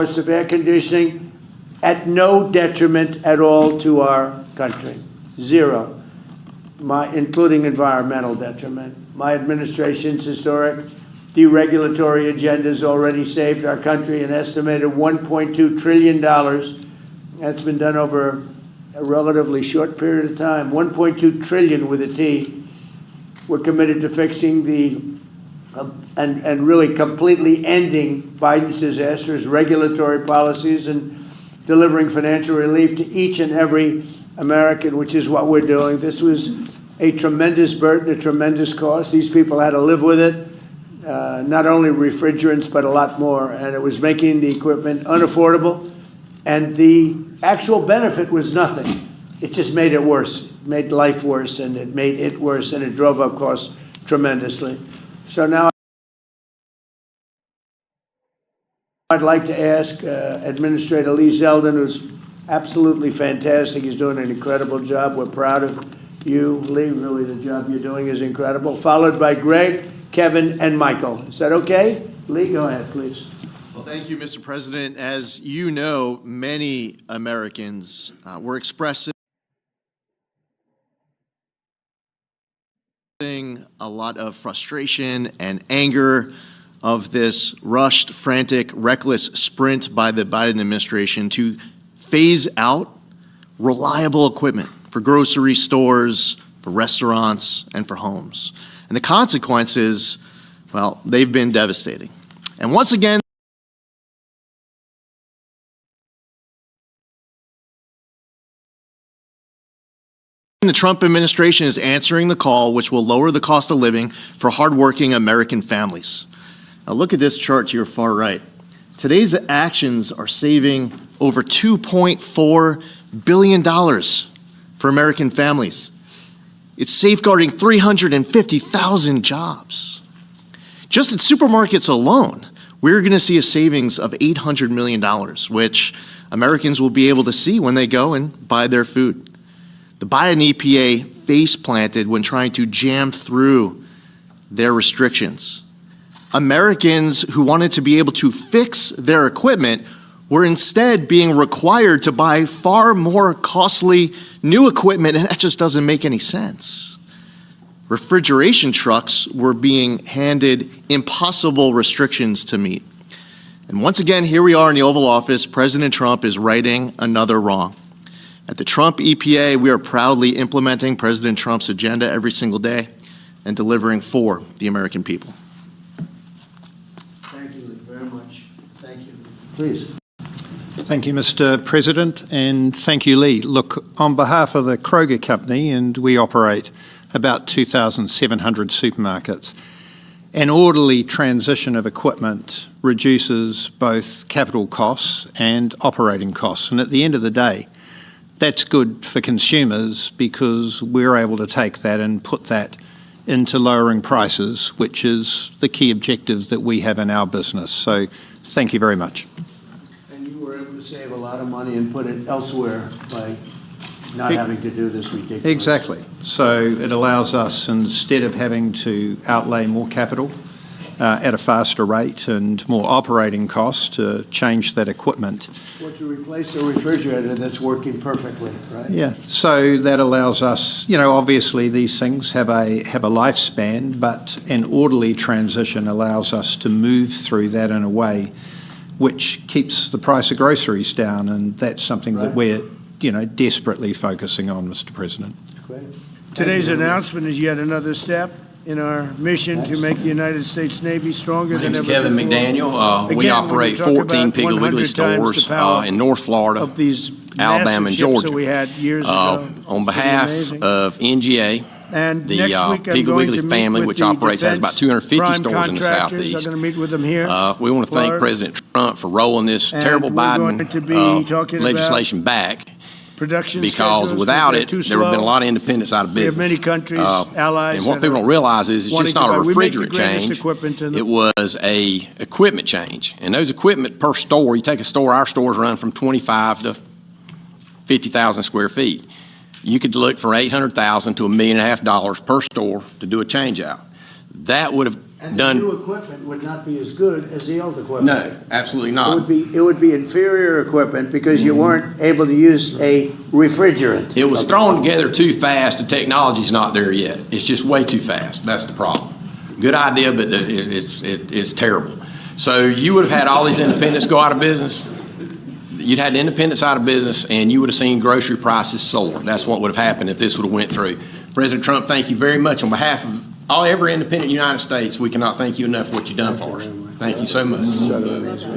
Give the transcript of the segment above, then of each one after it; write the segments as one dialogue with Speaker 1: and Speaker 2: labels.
Speaker 1: of air conditioning at no detriment at all to our country. Zero, including environmental detriment. My administration's historic deregulatory agenda has already saved our country an estimated $1.2 trillion. That's been done over a relatively short period of time. 1.2 trillion with a T. We're committed to fixing the and really completely ending Biden's disastrous regulatory policies and delivering financial relief to each and every American, which is what we're doing. This was a tremendous burden, a tremendous cost. These people had to live with it, not only refrigerants, but a lot more. And it was making the equipment unaffordable. And the actual benefit was nothing. It just made it worse. It made life worse, and it made it worse, and it drove up costs tremendously. So now I'd like to ask Administrator Lee Zeldin, who's absolutely fantastic. He's doing an incredible job. We're proud of you, Lee. Really, the job you're doing is incredible. Followed by Greg, Kevin, and Michael. Is that okay? Lee, go ahead, please.
Speaker 2: Well, thank you, Mr. President. As you know, many Americans were expressing a lot of frustration and anger of this rushed, frantic, reckless sprint by the Biden administration to phase out reliable equipment for grocery stores, for restaurants, and for homes. And the consequences, well, they've been devastating. And once again, the Trump administration is answering the call, which will lower the cost of living for hardworking American families. Now look at this chart to your far right. Today's actions are saving over $2.4 billion for American families. It's safeguarding 350,000 jobs. Just at supermarkets alone, we're going to see a savings of $800 million, which Americans will be able to see when they go and buy their food. The Biden EPA face planted when trying to jam through their restrictions. Americans who wanted to be able to fix their equipment were instead being required to buy far more costly new equipment, and that just doesn't make any sense. Refrigeration trucks were being handed impossible restrictions to meet. And once again, here we are in the Oval Office. President Trump is righting another wrong. At the Trump EPA, we are proudly implementing President Trump's agenda every single day and delivering for the American people.
Speaker 1: Thank you very much. Thank you. Please.
Speaker 3: Thank you, Mr. President, and thank you, Lee. Look, on behalf of the Kroger Company, and we operate about 2,700 supermarkets, an orderly transition of equipment reduces both capital costs and operating costs. And at the end of the day, that's good for consumers because we're able to take that and put that into lowering prices, which is the key objective that we have in our business. So thank you very much.
Speaker 1: And you were able to save a lot of money and put it elsewhere by not having to do this ridiculous.
Speaker 3: Exactly. So it allows us, instead of having to outlay more capital at a faster rate and more operating costs to change that equipment.
Speaker 1: Well, to replace a refrigerator that's working perfectly, right?
Speaker 3: Yeah, so that allows us, you know, obviously these things have a lifespan, but an orderly transition allows us to move through that in a way which keeps the price of groceries down, and that's something that we're, you know, desperately focusing on, Mr. President.
Speaker 1: Great.
Speaker 4: Today's announcement is yet another step in our mission to make the United States Navy stronger than ever before.
Speaker 5: My name's Kevin McDaniel. We operate 14 Piggly Wiggly stores in North Florida,
Speaker 4: of these
Speaker 5: Alabama, and Georgia.
Speaker 4: That we had years ago.
Speaker 5: On behalf of NGA,
Speaker 4: and
Speaker 5: the
Speaker 4: next week
Speaker 5: Piggly Wiggly family, which operates, has about 250 stores in the Southeast.
Speaker 4: I'm going to meet with them here.
Speaker 5: We want to thank President Trump for rolling this terrible Biden legislation back. Because without it, there would have been a lot of independents out of business.
Speaker 4: We have many countries, allies.
Speaker 5: And what people don't realize is it's just not a refrigerant change. It was a equipment change. And those equipment per store, you take a store, our stores run from 25 to 50,000 square feet. You could look for $800,000 to $1.5 million per store to do a change out. That would have
Speaker 1: And the
Speaker 5: done.
Speaker 1: new equipment would not be as good as the old equipment.
Speaker 5: No, absolutely not.
Speaker 1: It would be inferior equipment because you weren't able to use a refrigerant.
Speaker 5: It was thrown together too fast. The technology's not there yet. It's just way too fast. That's the problem. Good idea, but it's terrible. So you would have had all these independents go out of business. You'd had the independents out of business, and you would have seen grocery prices soar. That's what would have happened if this would have went through. President Trump, thank you very much on behalf of every independent in the United States. We cannot thank you enough for what you've done for us. Thank you so much.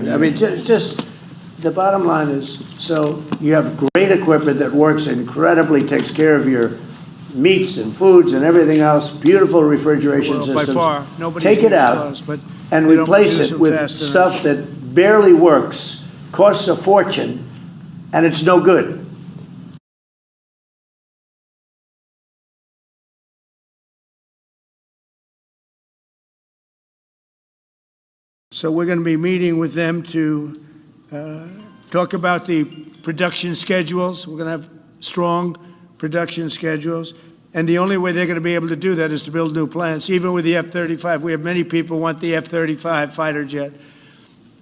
Speaker 1: I mean, just the bottom line is, so you have great equipment that works incredibly, takes care of your meats and foods and everything else, beautiful refrigeration
Speaker 4: Well,
Speaker 1: systems.
Speaker 4: by far, nobody's
Speaker 1: Take it
Speaker 4: even
Speaker 1: out
Speaker 4: close, but
Speaker 1: and
Speaker 4: they don't
Speaker 1: replace
Speaker 4: produce
Speaker 1: it
Speaker 4: them
Speaker 1: with
Speaker 4: fast enough.
Speaker 1: stuff that barely works, costs a fortune, and it's no good.
Speaker 4: So we're going to be meeting with them to talk about the production schedules. We're going to have strong production schedules. And the only way they're going to be able to do that is to build new plants. Even with the F-35, we have many people want the F-35 fighter jet,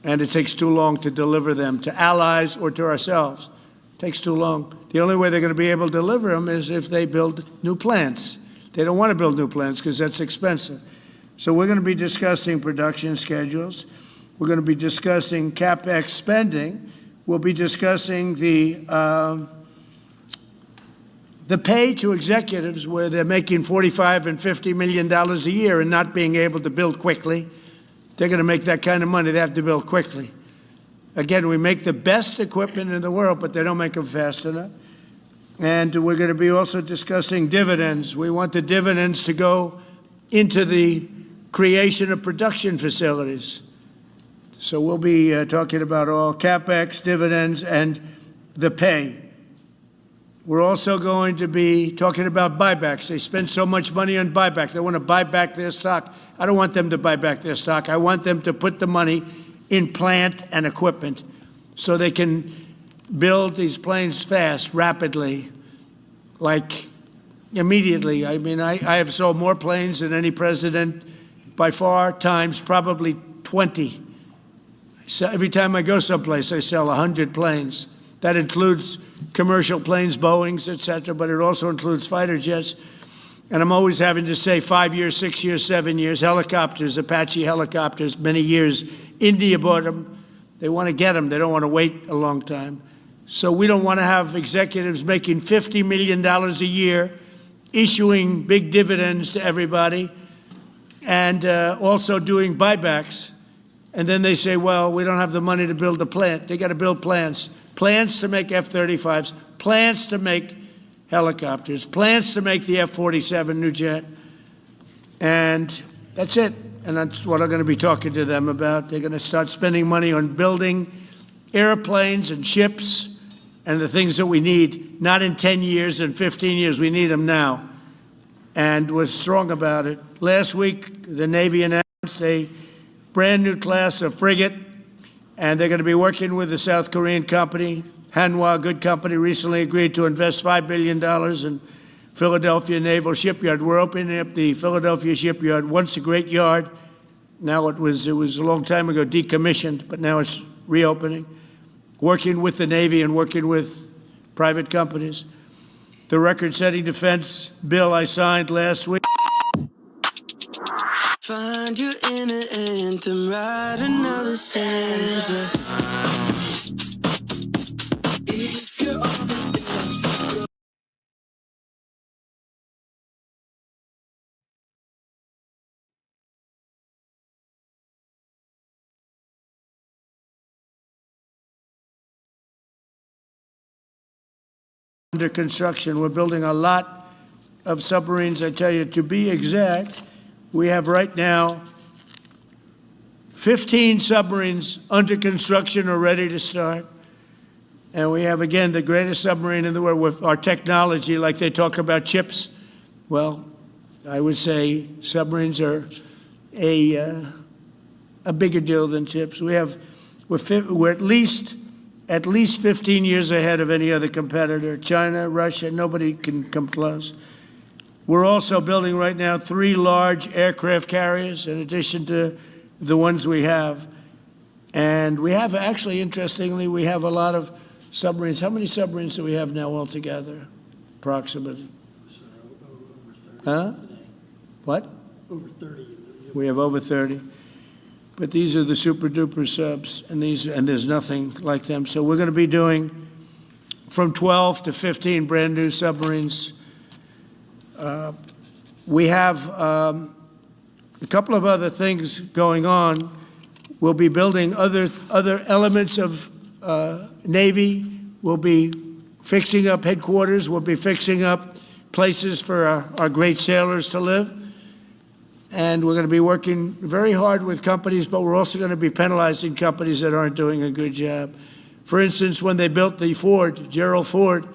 Speaker 4: and it takes too long to deliver them to allies or to ourselves. It takes too long. The only way they're going to be able to deliver them is if they build new plants. They don't want to build new plants because that's expensive. So we're going to be discussing production schedules. We're going to be discussing CapEx spending. We'll be discussing the pay to executives where they're making $45 and $50 million a year and not being able to build quickly. They're going to make that kind of money. They have to build quickly. Again, we make the best equipment in the world, but they don't make them fast enough. And we're going to be also discussing dividends. We want the dividends to go into the creation of production facilities. So we'll be talking about all CapEx, dividends, and the pay. We're also going to be talking about buybacks. They spend so much money on buybacks. They want to buy back their stock. I don't want them to buy back their stock. I want them to put the money in plant and equipment so they can build these planes fast, rapidly, like immediately. I mean, I have sold more planes than any president by far, times probably 20. So every time I go someplace, I sell 100 planes. That includes commercial planes, Boeings, et cetera, but it also includes fighter jets. And I'm always having to say 5 years, 6 years, 7 years, helicopters, Apache helicopters, many years. India bought them. They want to get them. They don't want to wait a long time. So we don't want to have executives making $50 million a year, issuing big dividends to everybody, and also doing buybacks. And then they say, well, we don't have the money to build the plant. They got to build plants. Plants to make F-35s, plants to make helicopters, plants to make the F-47 new jet. And that's it. And that's what I'm going to be talking to them about. They're going to start spending money on building airplanes and ships and the things that we need, not in 10 years and 15 years. We need them now. And we're strong about it. Last week, the Navy announced a brand new class of frigate, and they're going to be working with the South Korean company. Hanwha, a good company, recently agreed to invest $5 billion in Philadelphia Naval Shipyard. We're opening up the Philadelphia Shipyard, once a great yard. Now it was a long time ago decommissioned, but now it's reopening. Working with the Navy and working with private companies. The record-setting defense bill I signed last week.
Speaker 6: Find your inner anthem, write another stanza. If you're on the dance floor.
Speaker 4: Under construction. We're building a lot of submarines, I tell you. To be exact, we have right now 15 submarines under construction or ready to start. And we have, again, the greatest submarine in the world with our technology, like they talk about chips. Well, I would say submarines are a bigger deal than chips. We're at least 15 years ahead of any other competitor. China, Russia, nobody can come close. We're also building right now 3 large aircraft carriers in addition to the ones we have. And we have, actually, interestingly, we have a lot of submarines. How many submarines do we have now altogether, approximately? Huh? What?
Speaker 7: Over 30.
Speaker 4: We have over 30. But these are the super-duper subs, and there's nothing like them. So we're going to be doing from 12 to 15 brand-new submarines. We have a couple of other things going on. We'll be building other elements of Navy. We'll be fixing up headquarters. We'll be fixing up places for our great sailors to live. And we're going to be working very hard with companies, but we're also going to be penalizing companies that aren't doing a good job. For instance, when they built the Ford, Gerald Ford,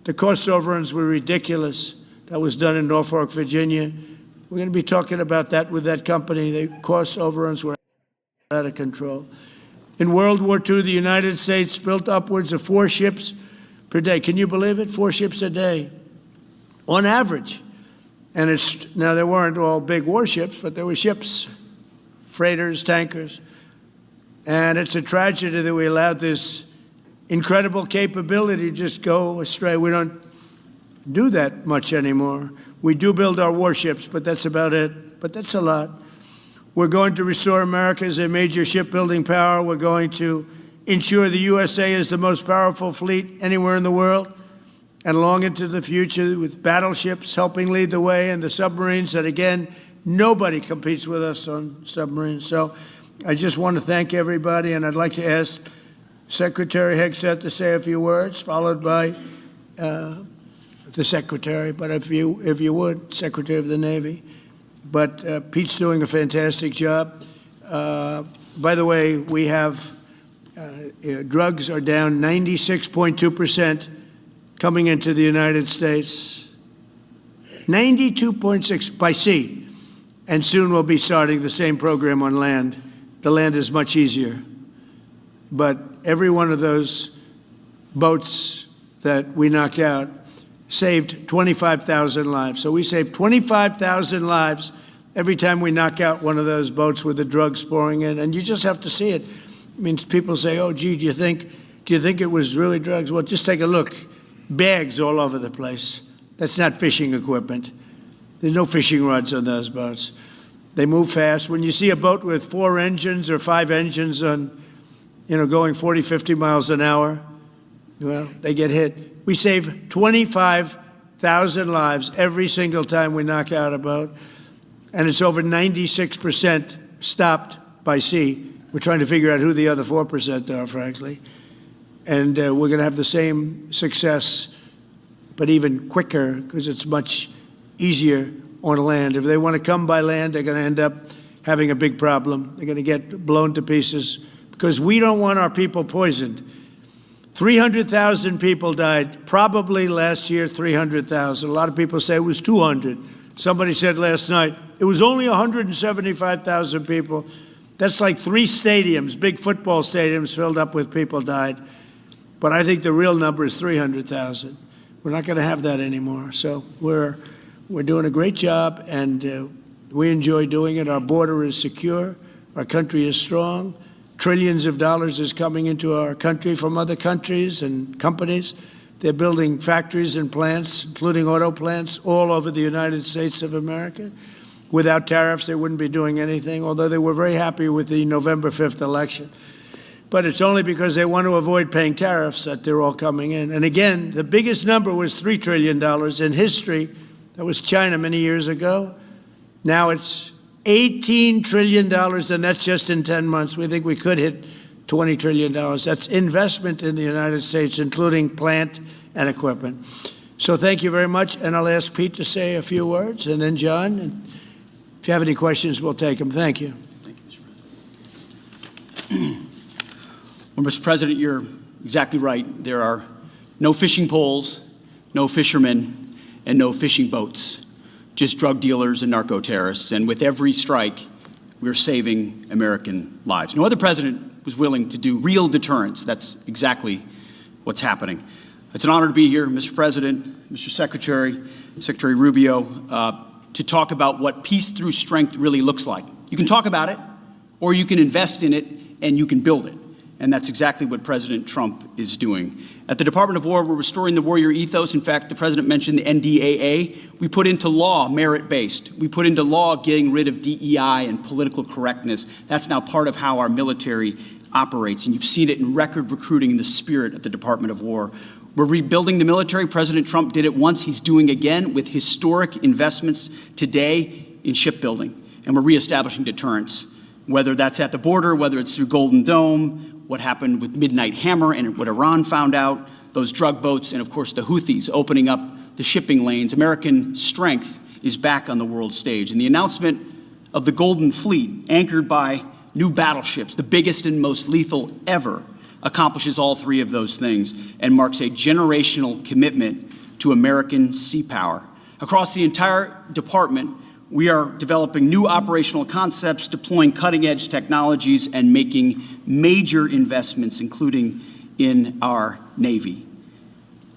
Speaker 4: the cost overruns were ridiculous. That was done in Norfolk, Virginia. We're going to be talking about that with that company. The cost overruns were out of control. In World War II, the United States built upwards of 4 ships per day. Can you believe it? 4 ships a day, on average. And now there weren't all big warships, but there were ships, freighters, tankers. And it's a tragedy that we allowed this incredible capability to just go astray. We don't do that much anymore. We do build our warships, but that's about it. But that's a lot. We're going to restore America as a major shipbuilding power. We're going to ensure the USA is the most powerful fleet anywhere in the world, and long into the future, with battleships helping lead the way, and the submarines that, again, nobody competes with us on submarines. So I just want to thank everybody, and I'd like to ask Secretary Hegseth to say a few words, followed by the Secretary, but if you would, Secretary of the Navy. But Pete's doing a fantastic job. By the way, we have drugs are down 96.2% coming into the United States. 92.6 by sea. And soon we'll be starting the same program on land. The land is much easier. But every one of those boats that we knocked out saved 25,000 lives. So we saved 25,000 lives every time we knock out one of those boats with the drugs pouring in. And you just have to see it. It means people say, oh, gee, do you think it was really drugs? Well, just take a look. Bags all over the place. That's not fishing equipment. There's no fishing rods on those boats. They move fast. When you see a boat with 4 engines or 5 engines on, going 40, 50 miles an hour, well, they get hit. We save 25,000 lives every single time we knock out a boat, and it's over 96% stopped by sea. We're trying to figure out who the other 4% are, frankly. And we're going to have the same success, but even quicker, because it's much easier on land. If they want to come by land, they're going to end up having a big problem. They're going to get blown to pieces, because we don't want our people poisoned. 300,000 people died, probably last year, 300,000. A lot of people say it was 200. Somebody said last night, it was only 175,000 people. That's like 3 stadiums, big football stadiums filled up with people died. But I think the real number is 300,000. We're not going to have that anymore. So we're doing a great job, and we enjoy doing it. Our border is secure. Our country is strong. Trillions of dollars is coming into our country from other countries and companies. They're building factories and plants, including auto plants, all over the United States of America. Without tariffs, they wouldn't be doing anything, although they were very happy with the November 5th election. But it's only because they want to avoid paying tariffs that they're all coming in. And again, the biggest number was $3 trillion in history. That was China many years ago. Now it's $18 trillion, and that's just in 10 months. We think we could hit $20 trillion. That's investment in the United States, including plant and equipment. So thank you very much, and I'll ask Pete to say a few words, and then John. And if you have any questions, we'll take them. Thank you.
Speaker 7: Thank you, Mr. President. Well, Mr. President, you're exactly right. There are no fishing poles, no fishermen, and no fishing boats. Just drug dealers and narco-terrorists. And with every strike, we're saving American lives. No other president was willing to do real deterrence. That's exactly what's happening. It's an honor to be here, Mr. President, Mr. Secretary, Secretary Rubio, to talk about what peace through strength really looks like. You can talk about it, or you can invest in it, and you can build it. And that's exactly what President Trump is doing. At the Department of War, we're restoring the warrior ethos. In fact, the President mentioned the NDAA. We put into law merit-based. We put into law getting rid of DEI and political correctness. That's now part of how our military operates, and you've seen it in record recruiting in the spirit at the Department of War. We're rebuilding the military. President Trump did it once. He's doing again with historic investments today in shipbuilding, and we're reestablishing deterrence, whether that's at the border, whether it's through Golden Dome, what happened with Midnight Hammer and what Iran found out, those drug boats, and of course the Houthis opening up the shipping lanes. American strength is back on the world stage. And the announcement of the Golden Fleet, anchored by new battleships, the biggest and most lethal ever, accomplishes all three of those things and marks a generational commitment to American sea power. Across the entire department, we are developing new operational concepts, deploying cutting-edge technologies, and making major investments, including in our Navy.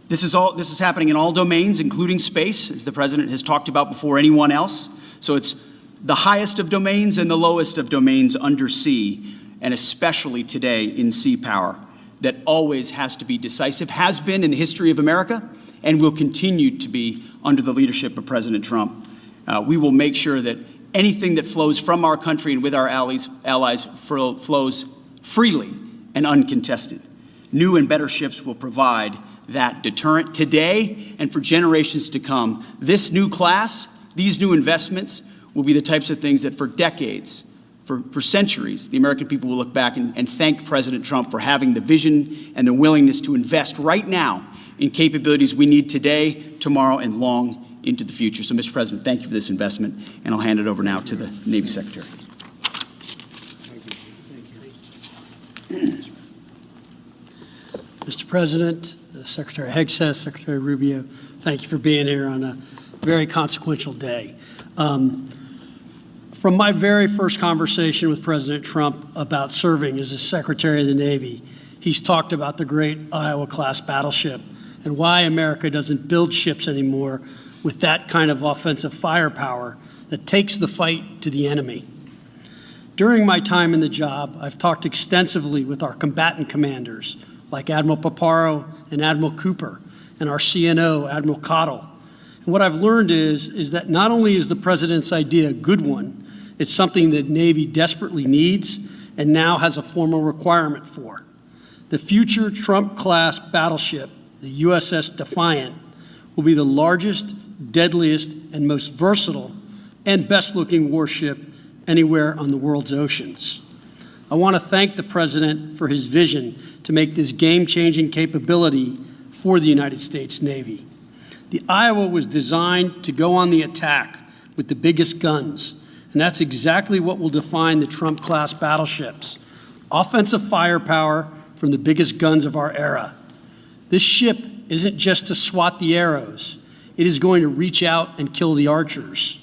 Speaker 7: This is happening in all domains, including space, as the President has talked about before anyone else. So it's the highest of domains and the lowest of domains under sea, and especially today in sea power, that always has to be decisive, has been in the history of America, and will continue to be under the leadership of President Trump. We will make sure that anything that flows from our country and with our allies flows freely and uncontested. New and better ships will provide that deterrent today and for generations to come. This new class, these new investments, will be the types of things that for decades, for centuries, the American people will look back and thank President Trump for having the vision and the willingness to invest right now in capabilities we need today, tomorrow, and long into the future. So, Mr. President, thank you for this investment, and I'll hand it over now to the Navy Secretary.
Speaker 8: Mr. President, Secretary Hegseth, Secretary Rubio, thank you for being here on a very consequential day. From my very first conversation with President Trump about serving as a Secretary of the Navy, he's talked about the great Iowa-class battleship and why America doesn't build ships anymore with that kind of offensive firepower that takes the fight to the enemy. During my time in the job, I've talked extensively with our combatant commanders, like Admiral Paparo and Admiral Cooper, and our CNO, Admiral Cottle. And what I've learned is that not only is the President's idea a good one, it's something that Navy desperately needs and now has a formal requirement for. The future Trump-class battleship, the USS Defiant, will be the largest, deadliest, and most versatile and best-looking warship anywhere on the world's oceans. I want to thank the President for his vision to make this game-changing capability for the United States Navy. The Iowa was designed to go on the attack with the biggest guns, and that's exactly what will define the Trump-class battleships. Offensive firepower from the biggest guns of our era. This ship isn't just to swat the arrows. It is going to reach out and kill the archers.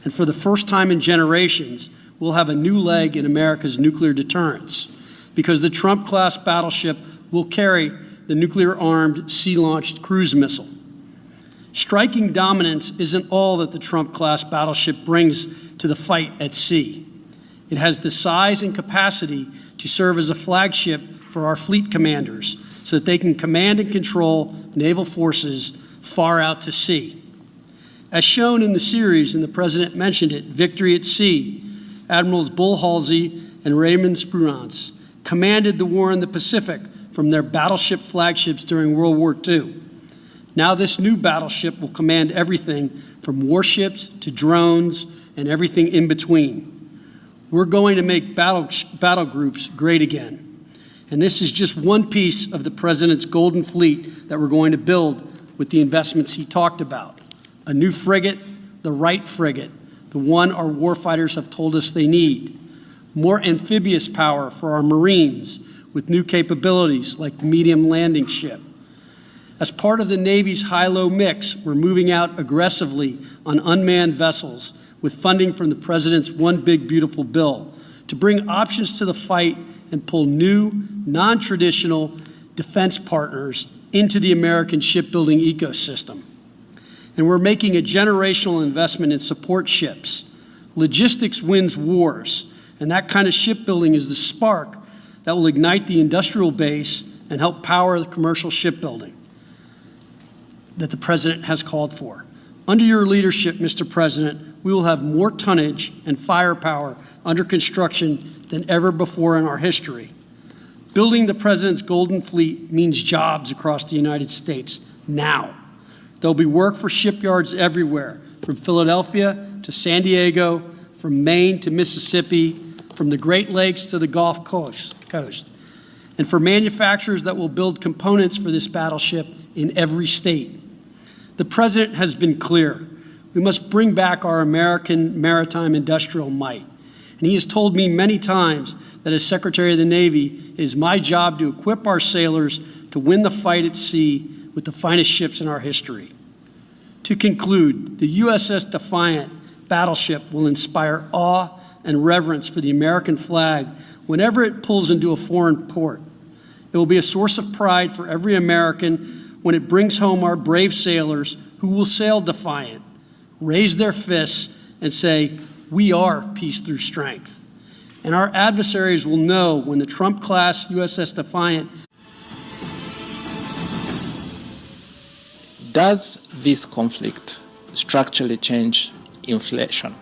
Speaker 8: And for the first time in generations, we'll have a new leg in America's nuclear deterrence, because the Trump-class battleship will carry the nuclear-armed, sea-launched cruise missile. Striking dominance isn't all that the Trump-class battleship brings to the fight at sea. It has the size and capacity to serve as a flagship for our fleet commanders so that they can command and control naval forces far out to sea. As shown in the series, and the President mentioned it, Victory at Sea, Admirals Bull Halsey and Raymond Spruance commanded the war in the Pacific from their battleship flagships during World War II. Now this new battleship will command everything from warships to drones and everything in between. We're going to make battle groups great again. And this is just one piece of the President's Golden Fleet that we're going to build with the investments he talked about. A new frigate, the right frigate, the one our warfighters have told us they need. More amphibious power for our Marines with new capabilities like the medium landing ship. As part of the Navy's high-low mix, we're moving out aggressively on unmanned vessels with funding from the President's One Big Beautiful Bill to bring options to the fight and pull new, non-traditional defense partners into the American shipbuilding ecosystem. And we're making a generational investment in support ships. Logistics wins wars, and that kind of shipbuilding is the spark that will ignite the industrial base and help power the commercial shipbuilding that the President has called for. Under your leadership, Mr. President, we will have more tonnage and firepower under construction than ever before in our history. Building the President's Golden Fleet means jobs across the United States now. There'll be work for shipyards everywhere, from Philadelphia to San Diego, from Maine to Mississippi, from the Great Lakes to the Gulf Coast, and for manufacturers that will build components for this battleship in every state. The President has been clear. We must bring back our American maritime industrial might. And he has told me many times that as Secretary of the Navy, it is my job to equip our sailors to win the fight at sea with the finest ships in our history. To conclude, the USS Defiant battleship will inspire awe and reverence for the American flag whenever it pulls into a foreign port. It will be a source of pride for every American when it brings home our brave sailors who will sail defiant, raise their fists, and say, "We are peace through strength." And our adversaries will know when the Trump-class USS Defiant.
Speaker 9: Does this conflict structurally change inflation?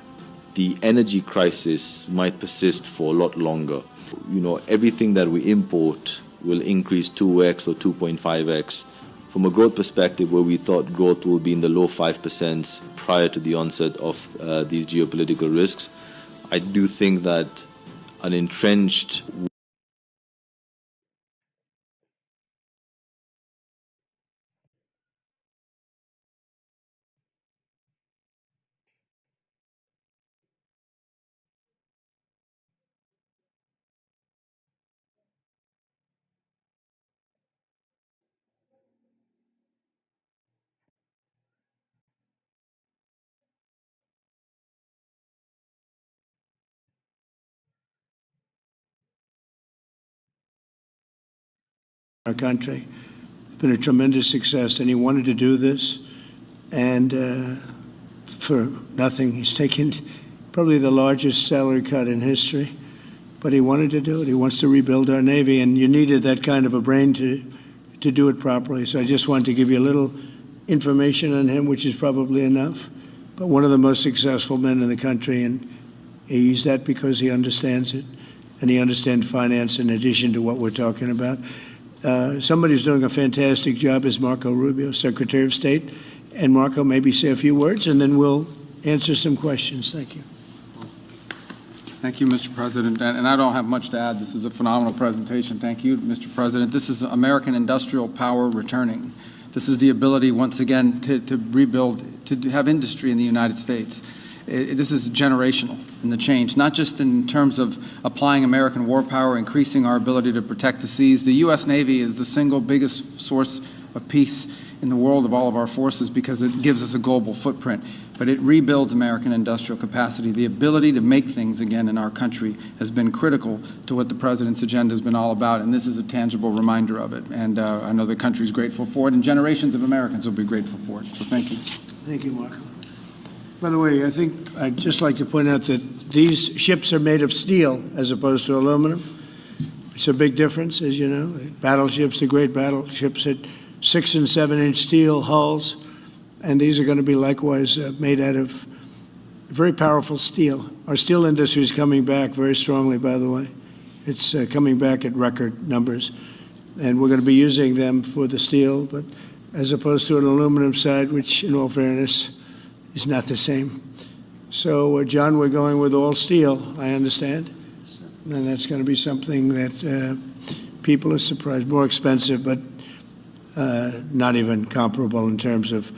Speaker 10: The energy crisis might persist for a lot longer. You know, everything that we import will increase 2x or 2.5x. From a growth perspective, where we thought growth will be in the low 5% prior to the onset of these geopolitical risks, I do think that an entrenched
Speaker 4: our country. It's been a tremendous success, and he wanted to do this, and for nothing. He's taken probably the largest salary cut in history, but he wanted to do it. He wants to rebuild our Navy, and you needed that kind of a brain to do it properly. So I just wanted to give you a little information on him, which is probably enough, but one of the most successful men in the country, and he's that because he understands it, and he understands finance in addition to what we're talking about. Somebody who's doing a fantastic job is Marco Rubio, Secretary of State. And Marco, maybe say a few words, and then we'll answer some questions. Thank you.
Speaker 11: Thank you, Mr. President. And I don't have much to add. This is a phenomenal presentation. Thank you, Mr. President. This is American industrial power returning. This is the ability, once again, to rebuild, to have industry in the United States. This is generational in the change, not just in terms of applying American war power, increasing our ability to protect the seas. The U.S. Navy is the single biggest source of peace in the world of all of our forces because it gives us a global footprint. But it rebuilds American industrial capacity. The ability to make things again in our country has been critical to what the President's agenda has been all about, and this is a tangible reminder of it. And I know the country's grateful for it, and generations of Americans will be grateful for it. So thank you.
Speaker 4: Thank you, Marco. By the way, I think I'd just like to point out that these ships are made of steel as opposed to aluminum. It's a big difference, as you know. Battleships, the great battleships, had 6- and 7-inch steel hulls, and these are going to be likewise made out of very powerful steel. Our steel industry is coming back very strongly, by the way. It's coming back at record numbers, and we're going to be using them for the steel, but as opposed to an aluminum side, which, in all fairness, is not the same. So, John, we're going with all steel, I understand. And that's going to be something that people are surprised. More expensive, but not even comparable in terms of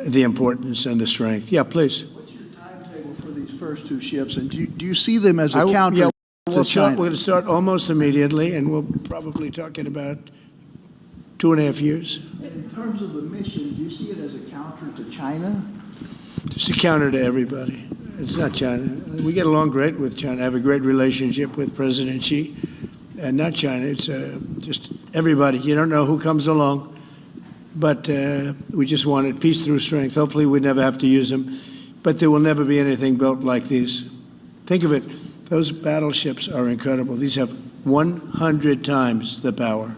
Speaker 4: the importance and the strength. Yeah, please.
Speaker 12: What's your timetable for these first two ships? And do you see them as a counter to China?
Speaker 4: We're going to start almost immediately, and we'll probably talk in about 2.5 years.
Speaker 12: In terms of the mission, do you see it as a counter to China?
Speaker 4: Just a counter to everybody. It's not China. We get along great with China. I have a great relationship with President Xi, and not China. It's just everybody. You don't know who comes along. but we just wanted peace through strength. Hopefully we never have to use them, but there will never be anything built like these. Think of it, those battleships are incredible. These have 100 times the power.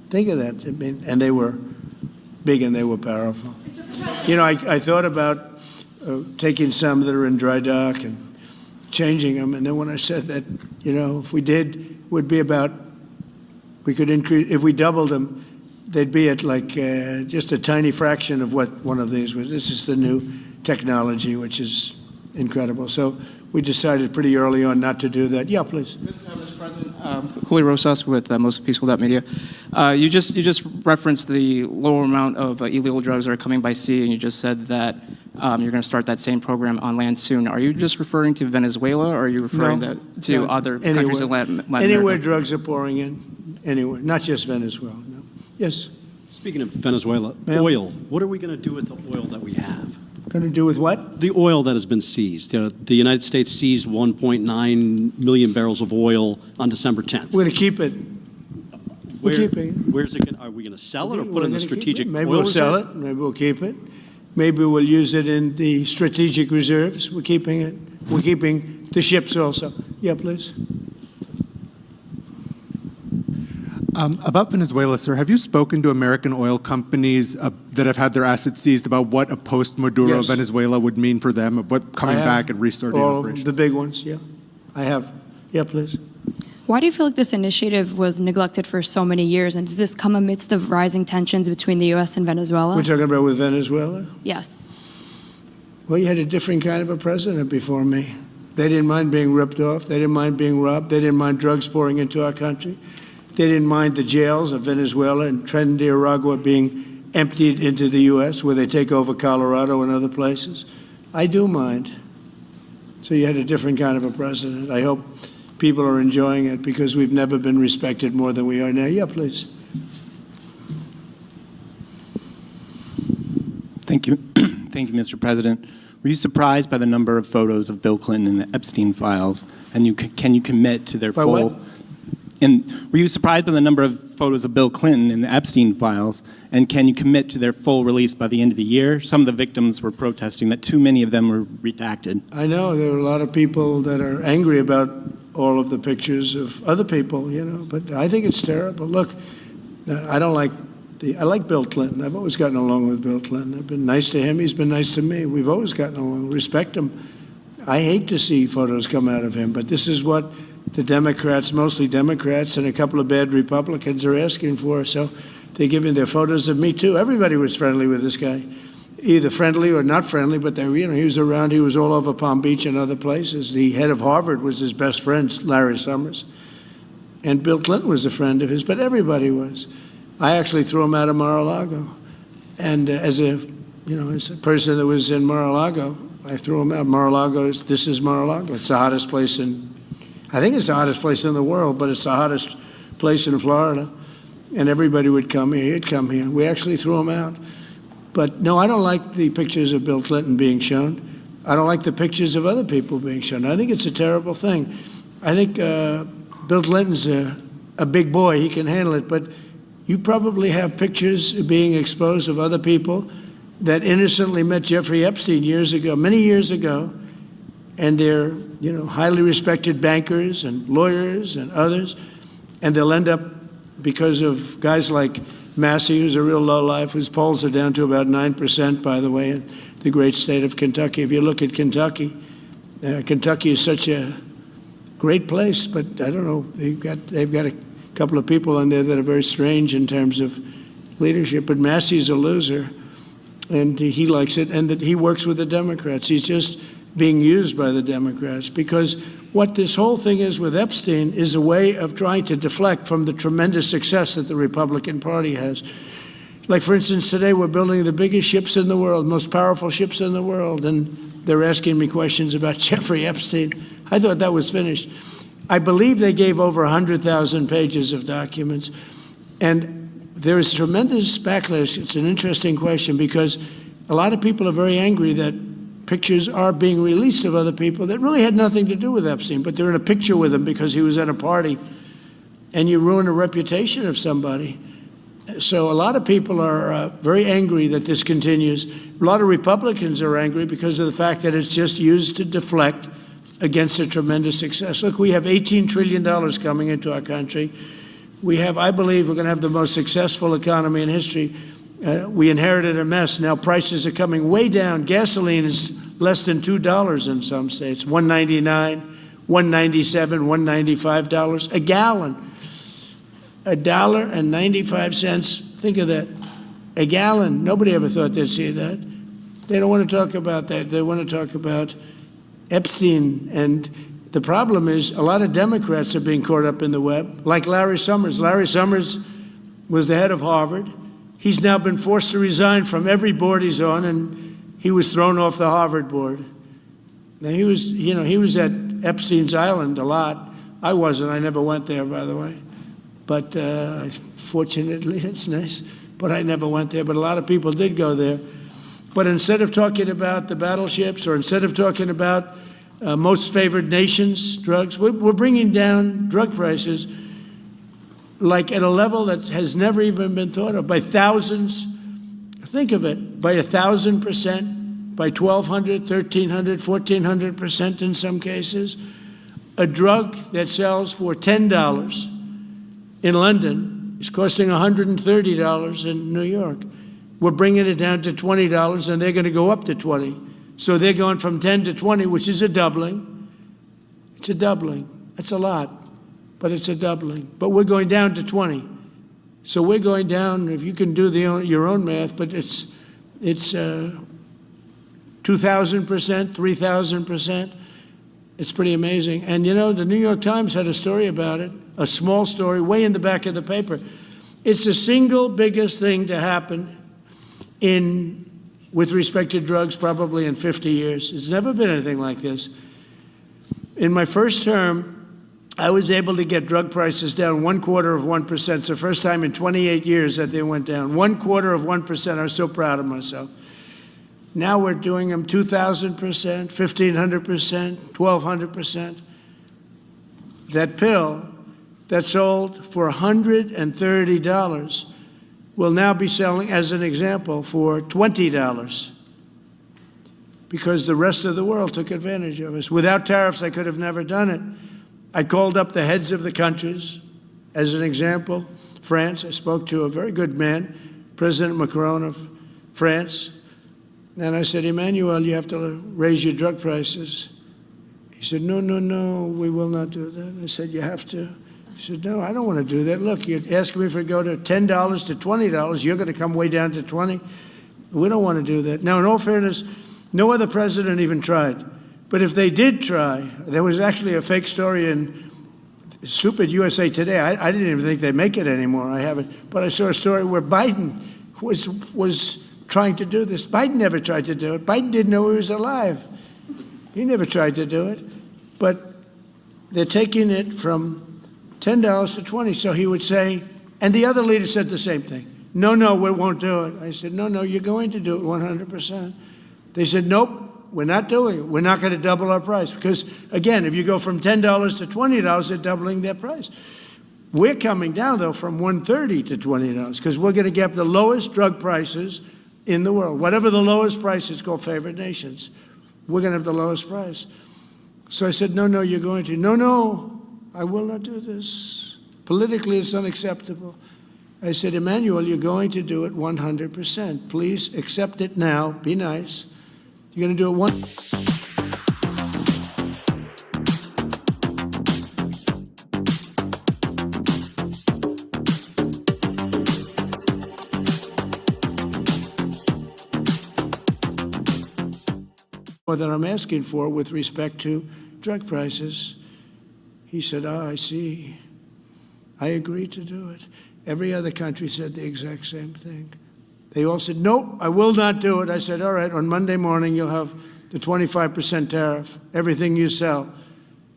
Speaker 4: Think of that. I mean, and they were big and they were powerful. You know, I thought about taking some that are in dry dock and changing them, and then when I said that, you know, if we did, it would be about, we could increase, if we doubled them, they'd be at like just a tiny fraction of what one of these was. This is the new technology, which is incredible. So we decided pretty early on not to do that. Yeah, please.
Speaker 13: Mr. President, Julio Rosas with Most Peaceful Media. You just referenced the lower amount of illegal drugs that are coming by sea, and you just said that you're going to start that same program on land soon. Are you just referring to Venezuela, or are you referring to other countries in Latin America?
Speaker 4: Anywhere drugs are pouring in, anywhere, not just Venezuela. No. Yes.
Speaker 14: Speaking of Venezuela, oil. What are we going to do with the oil that we have?
Speaker 4: Going to do with what?
Speaker 14: The oil that has been seized. The United States seized 1.9 million barrels of oil on December 10th.
Speaker 4: We're going to keep it. We're keeping it.
Speaker 14: Where's it? Are we going to sell it or put it in the strategic oil reserve?
Speaker 4: Maybe we'll sell it. Maybe we'll keep it. Maybe we'll use it in the strategic reserves. We're keeping it. We're keeping the ships also. Yeah, please.
Speaker 15: About Venezuela, sir, have you spoken to American oil companies that have had their assets seized about what a post-Maduro Venezuela would mean for them, what coming back and restarting operations?
Speaker 4: The big ones, yeah. I have. Yeah, please.
Speaker 16: Why do you feel like this initiative was neglected for so many years, and does this come amidst the rising tensions between the U.S. and Venezuela?
Speaker 4: We're talking about with Venezuela?
Speaker 16: Yes.
Speaker 4: Well, you had a different kind of a president before me. They didn't mind being ripped off. They didn't mind being robbed. They didn't mind drugs pouring into our country. They didn't mind the jails of Venezuela and Nicaragua being emptied into the U.S., where they take over Colorado and other places. I do mind. So you had a different kind of a president. I hope people are enjoying it because we've never been respected more than we are now. Yeah, please.
Speaker 17: Thank you. Thank you, Mr. President. Were you surprised by the number of photos of Bill Clinton in the Epstein files? And can you commit to their full...
Speaker 4: What?
Speaker 17: And were you surprised by the number of photos of Bill Clinton in the Epstein files? And can you commit to their full release by the end of the year? Some of the victims were protesting that too many of them were redacted.
Speaker 4: I know there are a lot of people that are angry about all of the pictures of other people, you know, but I think it's terrible. Look, I like Bill Clinton. I've always gotten along with Bill Clinton. I've been nice to him. He's been nice to me. We've always gotten along. Respect him. I hate to see photos come out of him, but this is what the Democrats, mostly Democrats, and a couple of bad Republicans are asking for. So they're giving their photos of me, too. Everybody was friendly with this guy, either friendly or not friendly, but they, you know, he was around. He was all over Palm Beach and other places. The head of Harvard was his best friend, Larry Summers. And Bill Clinton was a friend of his, but everybody was. I actually threw him out of Mar-a-Lago. And as a person that was in Mar-a-Lago, I threw him out. Mar-a-Lago, this is Mar-a-Lago. It's the hottest place I think it's the hottest place in the world, but it's the hottest place in Florida. And everybody would come here. He'd come here. We actually threw him out. But no, I don't like the pictures of Bill Clinton being shown. I don't like the pictures of other people being shown. I think it's a terrible thing. I think Bill Clinton's a big boy. He can handle it. But you probably have pictures being exposed of other people that innocently met Jeffrey Epstein years ago, many years ago, and they're, you know, highly respected bankers and lawyers and others, and they'll end up, because of guys like Massey, who's a real lowlife, whose polls are down to about 9%, by the way, in the great state of Kentucky. If you look at Kentucky, Kentucky is such a great place, but I don't know, they've got a couple of people in there that are very strange in terms of leadership, but Massey's a loser, and he likes it, and that he works with the Democrats. He's just being used by the Democrats, because what this whole thing is with Epstein is a way of trying to deflect from the tremendous success that the Republican Party has. Like, for instance, today we're building the biggest ships in the world, most powerful ships in the world, and they're asking me questions about Jeffrey Epstein. I thought that was finished. I believe they gave over 100,000 pages of documents, and there is tremendous backlash. It's an interesting question, because a lot of people are very angry that pictures are being released of other people that really had nothing to do with Epstein, but they're in a picture with him because he was at a party, and you ruin a reputation of somebody. So a lot of people are very angry that this continues. A lot of Republicans are angry because of the fact that it's just used to deflect against a tremendous success. Look, we have $18 trillion coming into our country. We have, I believe, we're going to have the most successful economy in history. We inherited a mess. Now prices are coming way down. Gasoline is less than $2 in some states, $1.99, $1.97, $1.95 a gallon. $1.95. Think of that. A gallon. Nobody ever thought they'd see that. They don't want to talk about that. They want to talk about Epstein. And the problem is a lot of Democrats are being caught up in the web, like Larry Summers. Larry Summers was the head of Harvard. He's now been forced to resign from every board he's on, and he was thrown off the Harvard board. Now, he was at Epstein's Island a lot. I wasn't. I never went there, by the way. But fortunately, it's nice. But I never went there. But a lot of people did go there. But instead of talking about the battleships, or instead of talking about most favored nations drugs, we're bringing down drug prices like at a level that has never even been thought of, by thousands. Think of it, by 1,000%, by 1,200, 1,300, 1,400% in some cases. A drug that sells for $10 in London is costing $130 in New York. We're bringing it down to $20, and they're going to go up to 20. So they're going from 10 to 20, which is a doubling. It's a doubling. That's a lot, but it's a doubling. But we're going down to 20. So we're going down, if you can do your own math, but it's 2,000%, 3,000%. It's pretty amazing. And you know, the New York Times had a story about it, a small story, way in the back of the paper. It's the single biggest thing to happen with respect to drugs probably in 50 years. It's never been anything like this. In my first term, I was able to get drug prices down 0.25%. It's the first time in 28 years that they went down. 0.25%. I was so proud of myself. Now we're doing them 2,000%, 1,500%, 1,200%. That pill that sold for $130 will now be selling, as an example, for $20, because the rest of the world took advantage of us. Without tariffs, I could have never done it. I called up the heads of the countries. As an example, France, I spoke to a very good man, President Macron of France, and I said, Emmanuel, you have to raise your drug prices. He said, no, no, no, we will not do that. I said, you have to. He said, no, I don't want to do that. Look, you're asking me if I go to $10 to $20, you're going to come way down to 20. We don't want to do that. Now, in all fairness, no other president even tried. But if they did try, there was actually a fake story in stupid USA Today. I didn't even think they make it anymore. I haven't. But I saw a story where Biden was trying to do this. Biden never tried to do it. Biden didn't know he was alive. He never tried to do it. But they're taking it from $10 to 20. So he would say, and the other leader said the same thing. No, no, we won't do it. I said, no, no, you're going to do it 100%. They said, nope. We're not doing it. We're not going to double our price. Because, again, if you go from $10 to $20, they're doubling their price. We're coming down, though, from $130 to $20, because we're going to get the lowest drug prices in the world. Whatever the lowest price is called favored nations, we're going to have the lowest price. So I said, no, no, you're going to. No, no, I will not do this. Politically, it's unacceptable. I said, Emmanuel, you're going to do it 100%. Please accept it now. Be nice. You're going to do it once. That I'm asking for with respect to drug prices. He said, I see. I agree to do it. Every other country said the exact same thing. They all said, nope, I will not do it. I said, all right, on Monday morning, you'll have the 25% tariff, everything you sell.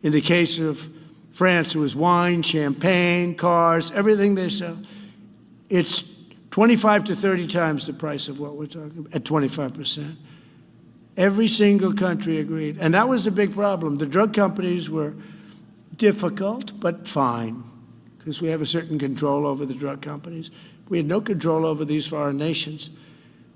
Speaker 4: In the case of France, it was wine, champagne, cars, everything they sell. It's 25 to 30 times the price of what we're talking about, at 25%. Every single country agreed. And that was a big problem. The drug companies were difficult, but fine, because we have a certain control over the drug companies. We had no control over these foreign nations.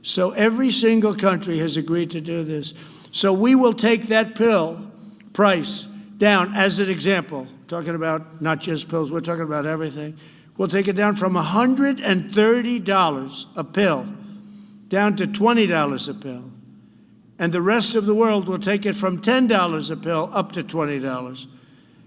Speaker 4: So every single country has agreed to do this. So we will take that pill price down as an example, talking about not just pills, we're talking about everything. We'll take it down from $130 a pill down to $20 a pill. And the rest of the world will take it from $10 a pill up to $20.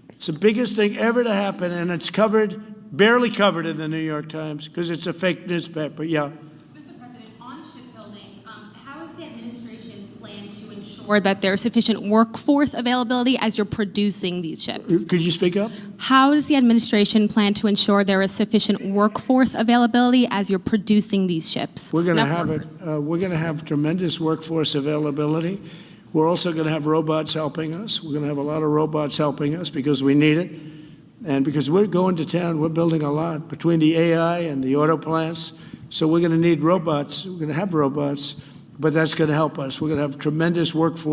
Speaker 4: It's the biggest thing ever to happen, and it's covered, barely covered in the New York Times because it's a fake newspaper. Yeah.
Speaker 18: Mr. President, on shipbuilding, how is the administration plan to ensure that there's sufficient workforce availability as you're producing these ships?
Speaker 4: Could you speak up?
Speaker 18: How does the administration plan to ensure there is sufficient workforce availability as you're producing these ships?
Speaker 4: We're going to have it. We're going to have tremendous workforce availability. We're also going to have robots helping us. We're going to have a lot of robots helping us because we need it. And because we're going to town, we're building a lot between the AI and the auto plants. So we're going to need robots. We're going to have robots, but that's going to help us. We're going to have tremendous workforce.